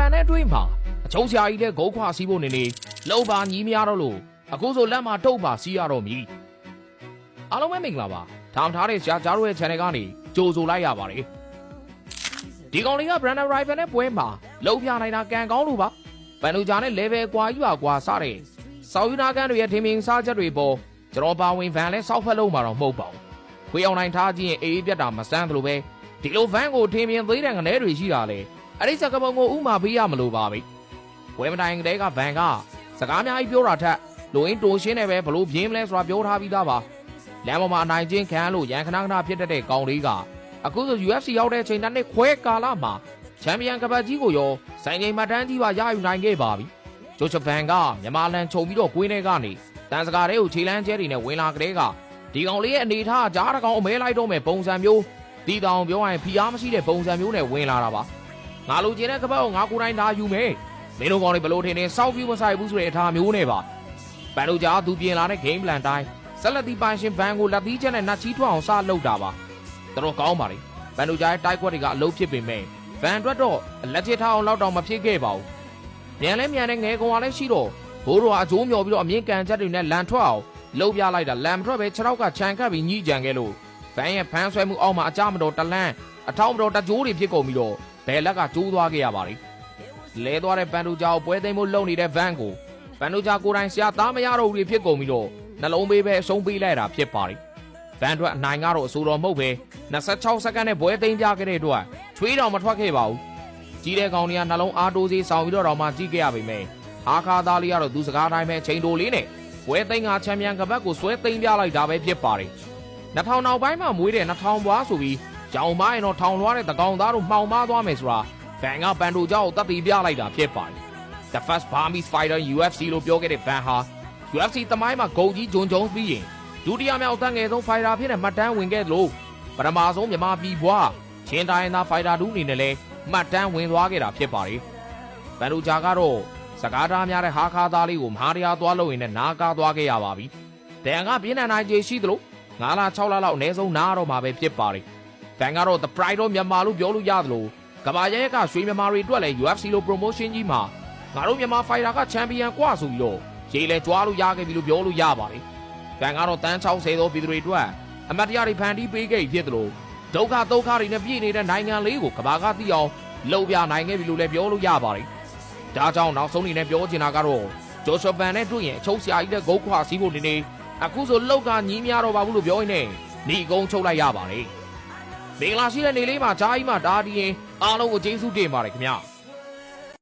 န်နဲ့တွေးမှာအချုံဆရာကြီးတဲ့ဂုတ်ခွာစီးဖို့နေနေလှုပ်ပါညီးမရတော့လို့အခုဆိုလက်မှာတုတ်ပါစီးရတော့မည်အားလုံးပဲမင်္ဂလာပါထောင်ထားတဲ့ရှားကြားတို့ရဲ့ channel ကနေကြိုဆိုလိုက်ရပါတယ်ဒီကောင်လေးက Brandon Rival နဲ့ပွဲမှာလှုပ်ပြနိုင်တာကန်ကောင်းလို့ပါပန်လူဂျာနဲ့ level ကွာကြီးပါကွာစတဲ့ဆောက်ယူနာကန်တွေရဲ့ထင်မြင်စားချက်တွေပေါ်ကျွန်တော်ပါဝင်ဗန်လဲစောက်ဖက်လုံးမှာတော့မဟုတ်ပါဘူးခွေးအောင်နိုင်ထားခြင်းအေးပြတ်တာမစမ်းသလိုပဲဒီလိုဗန်ကိုထင်မြင်သေးတဲ့ငနဲတွေရှိတာလေအဲ့ဒီစကပုံကိုဥမာပေးရမလို့ပါပဲဝဲမတိုင်ကလေးကဗန်ကစကားအများကြီးပြောတာထက်လိုရင်းတိုရှင်းနေပဲဘလို့ပြင်းမလဲဆိုတာပြောထားပြီးသားပါလမ်းပေါ်မှာအနိုင်ချင်းခံလို့ရန်ခဏခဏဖြစ်တတ်တဲ့ကောင်လေးကအခုဆို UFC ရောက်တဲ့ချိန်နဲ့ခွဲကာလမှာချန်ပီယံကပတ်ကြီးကိုရောစိုင်းချိန်မှတန်းကြီးပါရယူနိုင်ခဲ့ပါပြီဂျိုချဗန်ကမြန်မာလန်ခြုံပြီးတော့ကွင်းထဲကနေတန်စကားတွေကိုခြေလန်းကျဲတွေနဲ့ဝင်လာကလေးကဒီကောင်လေးရဲ့အနေထားကြားတကောင်အမဲလိုက်တော့မဲ့ပုံစံမျိုးတီတောင်ပြောရင်ဖီအားမရှိတဲ့ပုံစံမျိုးနဲ့ဝင်လာတာပါငါလိုချင်တဲ့ကပတ်ကိုငါကိုယ်တိုင်ဒါယူမယ်မင်းတို့ကောင်လေးဘလို့ထင်နေစောက်ပြီးမဆိုင်ဘူးဆိုတဲ့အထားမျိုးနဲ့ပါပန်တို့ကြားသူပြင်လာတဲ့ game plan တိုင်းဆက်လက်တီပိုင်ရှင်ဗန်ကိုလက်သီးချက်နဲ့နှက်ချီးထွက်အောင်စလုပ်တာပါတော်ကောင်းပါလေဗန်တို့ကြားရဲ့တိုက်ခွက်တွေကအလုံးဖြစ်ပေမဲ့ဗန်အတွက်တော့လက်ချစ်ထားအောင်လောက်တော့မဖြစ်ခဲ့ပါဘူးမြန်လဲမြန်တဲ့ငယ်ကောင်ကလည်းရှိတော့ဘိုးတော်ကအကျိုးမျောပြီးတော့အမြင့်ကန်ချက်တွေနဲ့လန်ထွက်အောင်လှုပ်ပြလိုက်တာလန်ထွက်ပဲ6ရောက်ကခြံခတ်ပြီးညှိကြံခဲ့လို့ဗန်ရဲ့ဖမ်းဆွဲမှုအောက်မှာအကြမတော်တလန်းအထောက်မတော်တကြိုးတွေဖြစ်ကုန်ပြီးတော့ဘယ်လက်ကကျိုးသွားခဲ့ရပါလိမ့်လဲသွားတဲ့ပန်တို့ကြားကိုပွဲသိမ်းမှုလုပ်နေတဲ့ဗန်ကိုပန်တို့ကြားကိုယ်တိုင်ဆရာသားမရတော့ဘူးဖြစ်ကုန်ပြီးတော့နှလုံးပေးပဲအဆုံးပေးလိုက်တာဖြစ်ပါလိမ့်ဗန်အတွက်အနိုင်ကတော့အဆိုတော်မဟုတ်ပဲ26စက္ကန့်နဲ့ပွဲသိမ်းပြခဲ့တဲ့အတွက်ချွေးတော်မထွက်ခဲ့ပါဘူးကြီးတဲ့ကောင်တွေကနှလုံးအားတိုးစေးဆောင်ပြီးတော့မှကြီးခဲ့ရပေမဲ့အားခါသားလေးကတော့သူစကားတိုင်းပဲချိန်တိုလေးနဲ့ပွဲသိမ်းကချန်ပီယံကပတ်ကိုဆွဲသိမ်းပြလိုက်တာပဲဖြစ်ပါတယ်2000နောက်ပိုင်းမှာမွေးတဲ့2000ဘွားဆိုပြီးကြောင်မရင်တော့ထောင်လွှားတဲ့တကောင်သားတို့မှောင်မားသွားမယ်ဆိုတာဗန်ကပန်တို့ကြောက်ကိုတတ်ပြီးပြလိုက်တာဖြစ်ပါတယ် The first Burmese fighter UFC လို့ပြောခဲ့တဲ့ဗန်ဟာ UFC သမိုင်းမှာဂုတ်ကြီးဂျွန်ဂျုံးပြီးရင်ဒုတိယမြောက်အသက်ငယ်ဆုံးဖိုင်တာဖြစ်တဲ့မှတ်တမ်းဝင်ခဲ့လို့ပထမဆုံးမြန်မာပြည်ဘွားချင်းတိုင်းသားဖိုင်တာတူအနေနဲ့လည်းမှတ်တမ်းဝင်သွားခဲ့တာဖြစ်ပါတယ်ဗန်တို့ဂျာကတော့စကားသားများတဲ့ဟာခါသားလေးကိုမဟာတရားသွားလို့ရင်လည်းနားကားသွားခဲ့ရပါပြီဒန်ကပြင်းထန်နိုင်ခြေရှိသလို9လ6လလောက်အနည်းဆုံးနားတော့မှာပဲဖြစ်ပါတယ်ဗန်ကတော့ The Pride of Myanmar လို့ပြောလို့ရသလိုကဘာရဲကရွှေမြန်မာတွေအတွက်လည်း UFC လို့ promotion ကြီးမှာငါတို့မြန်မာဖိုင်တာကချန်ပီယံကွာဆိုပြီးတော့ရေးလဲကြွားလို့ရခဲ့ပြီလို့ပြောလို့ရပါတယ်ဗန်ကတော့တန်း60သောပြည်သူတွေအတွက်အမတ်တရားတွေဖန်တီးပေးခဲ့ဖြစ်သလိုဒုက္ခဒုက္ခတွေနဲ့ပြည့်နေတဲ့နိုင်ငံလေးကိုကဘာကသိအောင်လှုပ်ပြနိုင်ခဲ့ပြီလို့လည်းပြောလို့ရပါတယ်ဒါကြောင့်နောက်ဆုံးအနေနဲ့ပြောချင်တာကတော့ဂျိုရှဗန်နဲ့တွေ့ရင်အချုပ်ဆရာကြီးတဲ့ဂုတ်ခွာစီးဖို့နေအခုဆိုလောက်ကညီးများတော့ပါဘူးလို့ပြောရင်းနဲ့ညီကုန်းချုပ်လိုက်ရပါတယ်မင်္ဂလာရှိတဲ့နေလေးမှာဂျာကြီးမှာဒါဒီရင်အားလုံးကိုကျေးဇူးတင်ပါတယ်ခင်ဗျာ